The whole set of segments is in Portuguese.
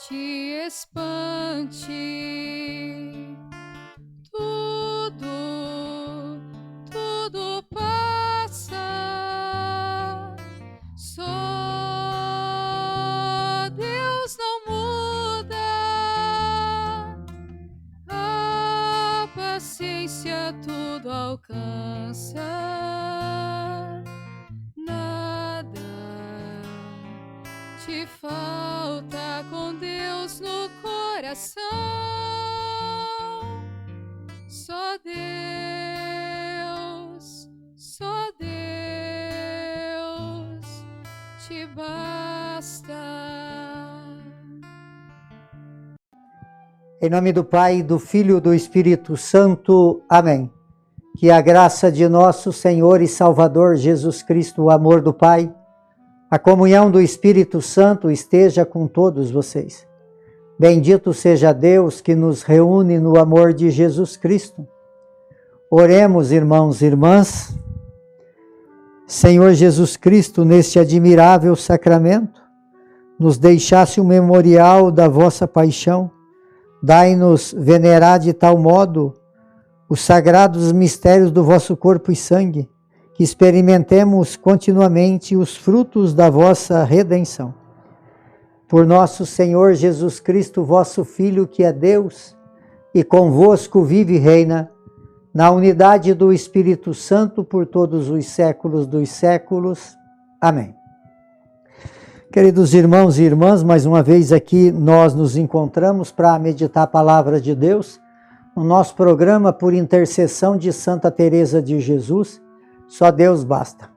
te espante. Tudo passa, só Deus não muda, a paciência tudo alcança, nada te falta com Deus no coração. Só Deus te basta. Em nome do Pai, do Filho e do Espírito Santo. Amém. Que a graça de nosso Senhor e Salvador Jesus Cristo, o amor do Pai, a comunhão do Espírito Santo esteja com todos vocês. Bendito seja Deus que nos reúne no amor de Jesus Cristo. Oremos, irmãos e irmãs. Senhor Jesus Cristo, neste admirável sacramento, nos deixasse um memorial da vossa paixão. Dai-nos venerar de tal modo os sagrados mistérios do vosso corpo e sangue, que experimentemos continuamente os frutos da vossa redenção. Por nosso Senhor Jesus Cristo, vosso Filho, que é Deus, e convosco vive e reina, na unidade do Espírito Santo, por todos os séculos dos séculos. Amém. Queridos irmãos e irmãs, mais uma vez aqui nós nos encontramos para meditar a palavra de Deus, no nosso programa por intercessão de Santa Teresa de Jesus, Só Deus Basta.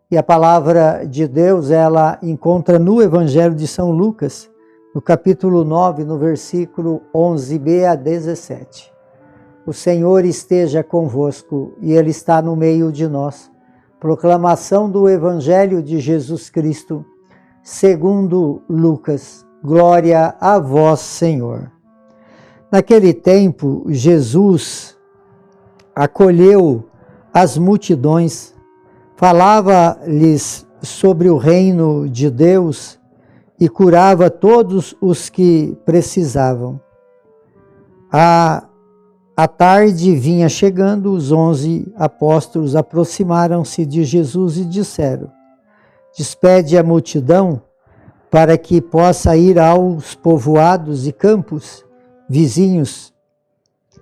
E a palavra de Deus, ela encontra no Evangelho de São Lucas, no capítulo 9, no versículo 11b a 17. O Senhor esteja convosco e Ele está no meio de nós. Proclamação do Evangelho de Jesus Cristo, segundo Lucas. Glória a vós, Senhor. Naquele tempo, Jesus acolheu as multidões, falava-lhes sobre o reino de Deus e curava todos os que precisavam. A tarde vinha chegando, os 11 apóstolos aproximaram-se de Jesus e disseram: despede a multidão para que possa ir aos povoados e campos vizinhos,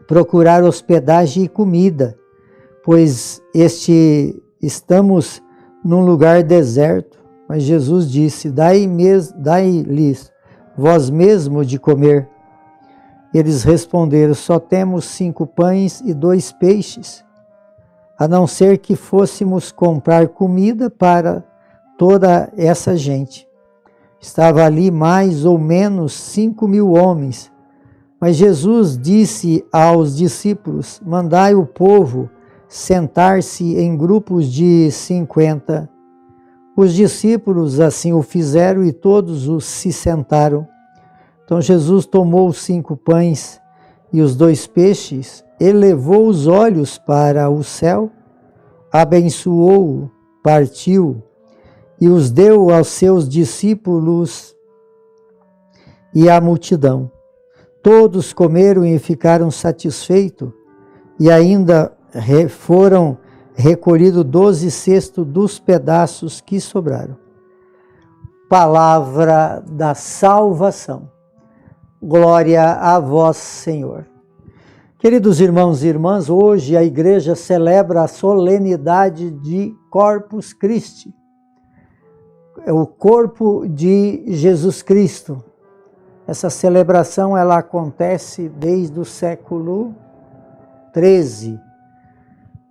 procurar hospedagem e comida, pois estamos num lugar deserto. Mas Jesus disse: dai-lhes vós mesmo de comer. Eles responderam: só temos 5 pães e 2 peixes, a não ser que fôssemos comprar comida para toda essa gente. Estava ali mais ou menos 5.000 homens. Mas Jesus disse aos discípulos: mandai o povo sentar-se em grupos de 50. Os discípulos assim o fizeram e todos se sentaram. Então Jesus tomou os 5 pães e os 2 peixes, elevou os olhos para o céu, abençoou, partiu e os deu aos seus discípulos e à multidão. Todos comeram e ficaram satisfeitos, e ainda foram recolhidos 12 cestos dos pedaços que sobraram. Palavra da salvação. Glória a vós, Senhor. Queridos irmãos e irmãs, hoje a igreja celebra a solenidade de Corpus Christi, o corpo de Jesus Cristo. Essa celebração ela acontece desde o século XIII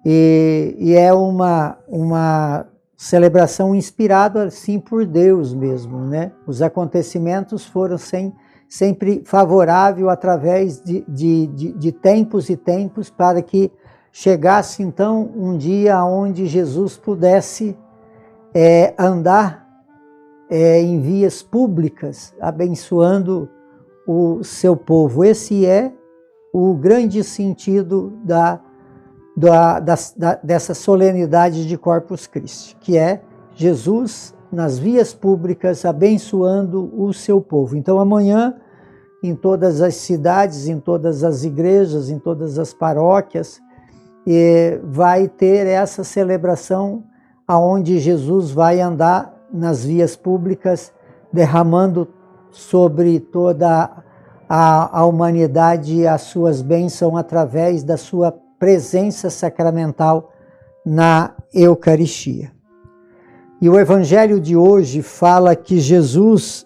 e é uma celebração inspirada assim por Deus mesmo, né? Os acontecimentos foram sempre favoráveis através de tempos e tempos para que chegasse então um dia onde Jesus pudesse andar em vias públicas, abençoando o seu povo. Esse é o grande sentido dessa solenidade de Corpus Christi, que é Jesus nas vias públicas, abençoando o seu povo. Então amanhã, em todas as cidades, em todas as igrejas, em todas as paróquias, vai ter essa celebração aonde Jesus vai andar nas vias públicas, derramando sobre toda a humanidade as suas bênçãos através da sua presença sacramental na Eucaristia. E o Evangelho de hoje fala que Jesus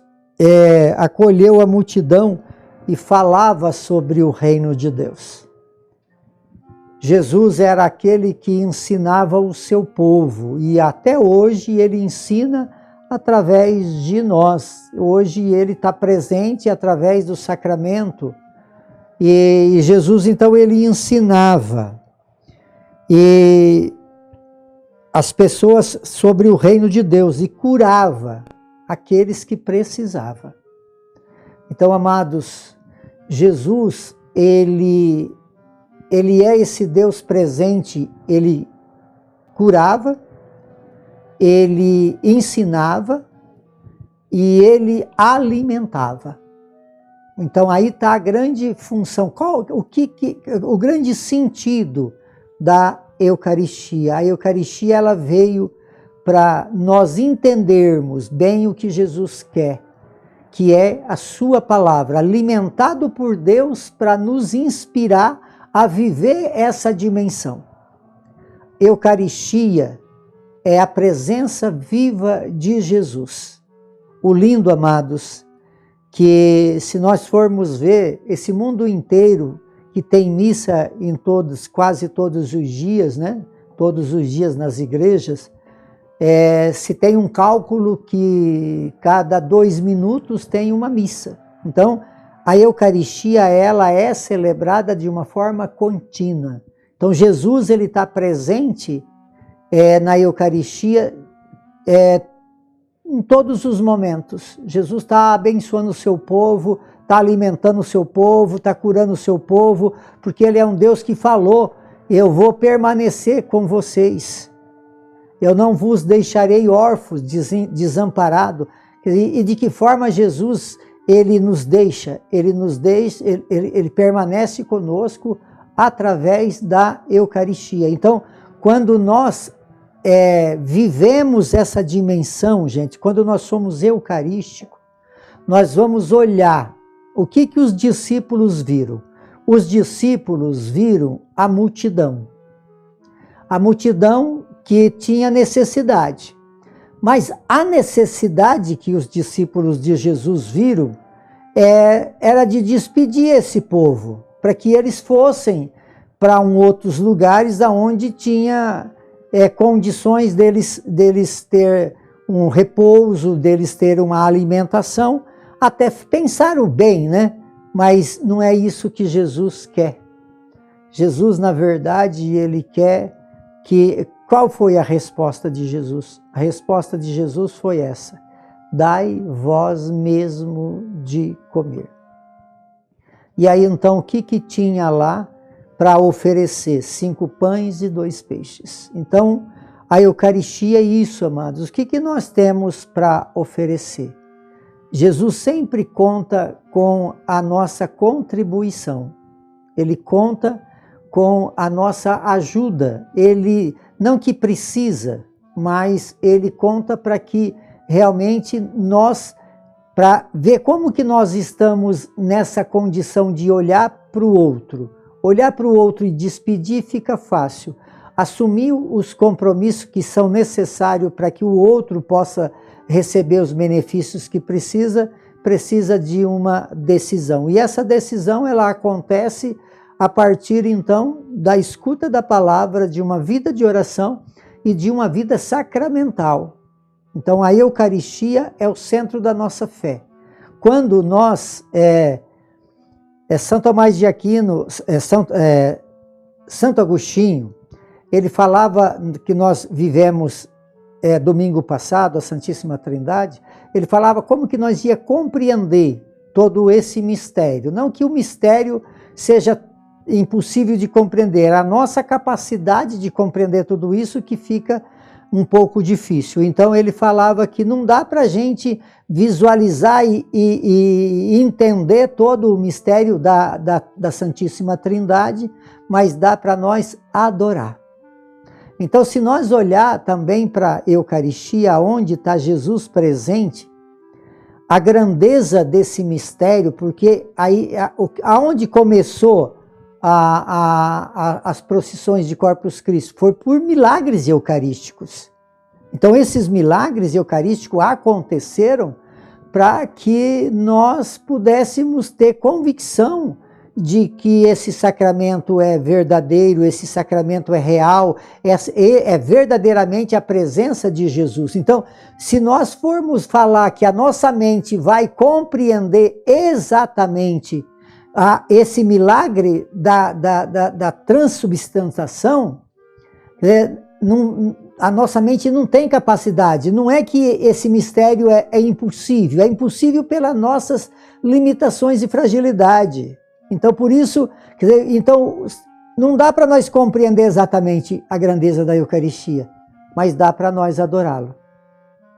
acolheu a multidão e falava sobre o reino de Deus. Jesus era aquele que ensinava o seu povo e até hoje ele ensina através de nós. Hoje ele está presente através do sacramento e Jesus então ele ensinava e as pessoas sobre o reino de Deus e curava aqueles que precisavam. Então, amados, Jesus, ele é esse Deus presente, ele curava, ele ensinava e ele alimentava. Então aí está a grande função, o grande sentido da Eucaristia. A Eucaristia ela veio para nós entendermos bem o que Jesus quer, que é a sua palavra, alimentado por Deus para nos inspirar a viver essa dimensão. Eucaristia é a presença viva de Jesus. O lindo, amados, que se nós formos ver esse mundo inteiro que tem missa em quase todos os dias, né? Todos os dias nas igrejas, se tem um cálculo que cada 2 minutos tem uma missa. Então, a Eucaristia, ela é celebrada de uma forma contínua. Então, Jesus, ele está presente na Eucaristia em todos os momentos. Jesus está abençoando o seu povo, está alimentando o seu povo, está curando o seu povo, porque ele é um Deus que falou, eu vou permanecer com vocês. Eu não vos deixarei órfãos, desamparados. E de que forma Jesus, ele nos deixa? Ele permanece conosco através da Eucaristia. Então, quando nós vivemos essa dimensão, gente, quando nós somos eucarísticos, nós vamos olhar o que os discípulos viram. Os discípulos viram a multidão que tinha necessidade. Mas a necessidade que os discípulos de Jesus viram era de despedir esse povo, para que eles fossem para outros lugares onde tinha condições deles ter um repouso, deles ter uma alimentação, até pensaram bem, né? Mas não é isso que Jesus quer. Jesus, na verdade, ele quer que... Qual foi a resposta de Jesus? A resposta de Jesus foi essa: dai vós mesmo de comer. E aí então o que tinha lá para oferecer? 5 pães e 2 peixes. Então a Eucaristia é isso, amados. O que nós temos para oferecer? Jesus sempre conta com a nossa contribuição. Ele conta com a nossa ajuda. Ele não que precisa, mas ele conta para que realmente nós, para ver como que nós estamos nessa condição de olhar para o outro. Olhar para o outro e despedir fica fácil. Assumir os compromissos que são necessários para que o outro possa receber os benefícios que precisa de uma decisão. E essa decisão ela acontece a partir, então, da escuta da palavra, de uma vida de oração e de uma vida sacramental. Então, a Eucaristia é o centro da nossa fé. Quando nós, São Tomás de Aquino, Santo Agostinho, ele falava que nós vivemos domingo passado, a Santíssima Trindade, ele falava como que nós ia compreender todo esse mistério. Não que o mistério seja impossível de compreender, a nossa capacidade de compreender tudo isso que fica um pouco difícil. Então ele falava que não dá para a gente visualizar e entender todo o mistério da Santíssima Trindade, mas dá para nós adorar. Então, se nós olhar também para a Eucaristia, onde está Jesus presente, a grandeza desse mistério, porque aí aonde começou as procissões de Corpus Christi foi por milagres eucarísticos. Então esses milagres eucarísticos aconteceram para que nós pudéssemos ter convicção de que esse sacramento é verdadeiro, esse sacramento é real, é verdadeiramente a presença de Jesus. Então, se nós formos falar que a nossa mente vai compreender exatamente esse milagre da transubstanciação, a nossa mente não tem capacidade. Não é que esse mistério é impossível pelas nossas limitações e fragilidade. Então, por isso, então, não dá para nós compreender exatamente a grandeza da Eucaristia, mas dá para nós adorá-lo.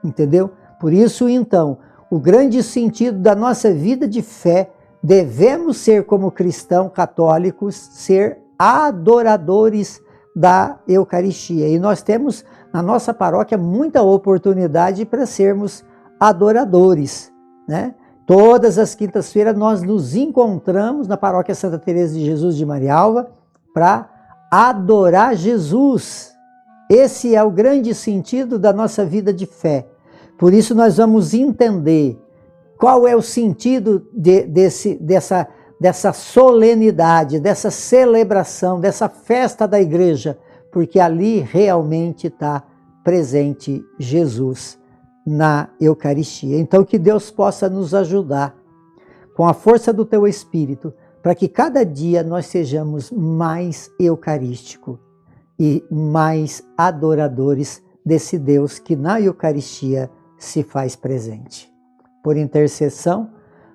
Entendeu? Por isso, então, o grande sentido da nossa vida de fé, devemos ser, como cristãos católicos, ser adoradores da Eucaristia. E nós temos, na nossa paróquia, muita oportunidade para sermos adoradores, né? Todas as quintas-feiras nós nos encontramos na Paróquia Santa Teresa de Jesus de Marialva para adorar Jesus. Esse é o grande sentido da nossa vida de fé. Por isso nós vamos entender qual é o sentido dessa solenidade, dessa celebração, dessa festa da igreja, porque ali realmente está presente Jesus na Eucaristia. Então que Deus possa nos ajudar com a força do teu Espírito, para que cada dia nós sejamos mais eucarísticos e mais adoradores desse Deus que na Eucaristia se faz presente. Por intercessão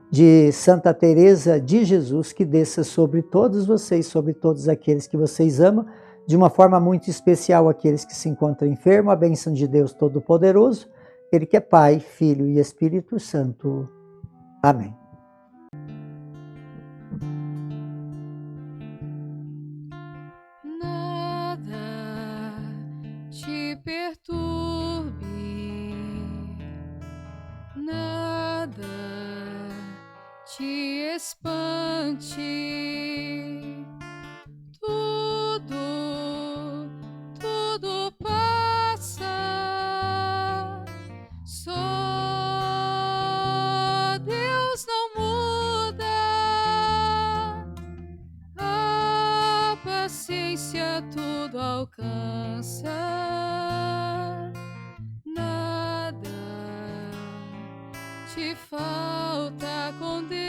de Santa Teresa de Jesus, que desça sobre todos vocês, sobre todos aqueles que vocês amam, de uma forma muito especial aqueles que se encontram enfermos, a bênção de Deus Todo-Poderoso, Ele que é Pai, Filho e Espírito Santo. Amém. Nada te perturbe, nada te espante, tudo passa. Só Deus não muda, a paciência tudo alcança, nada te falta com Deus.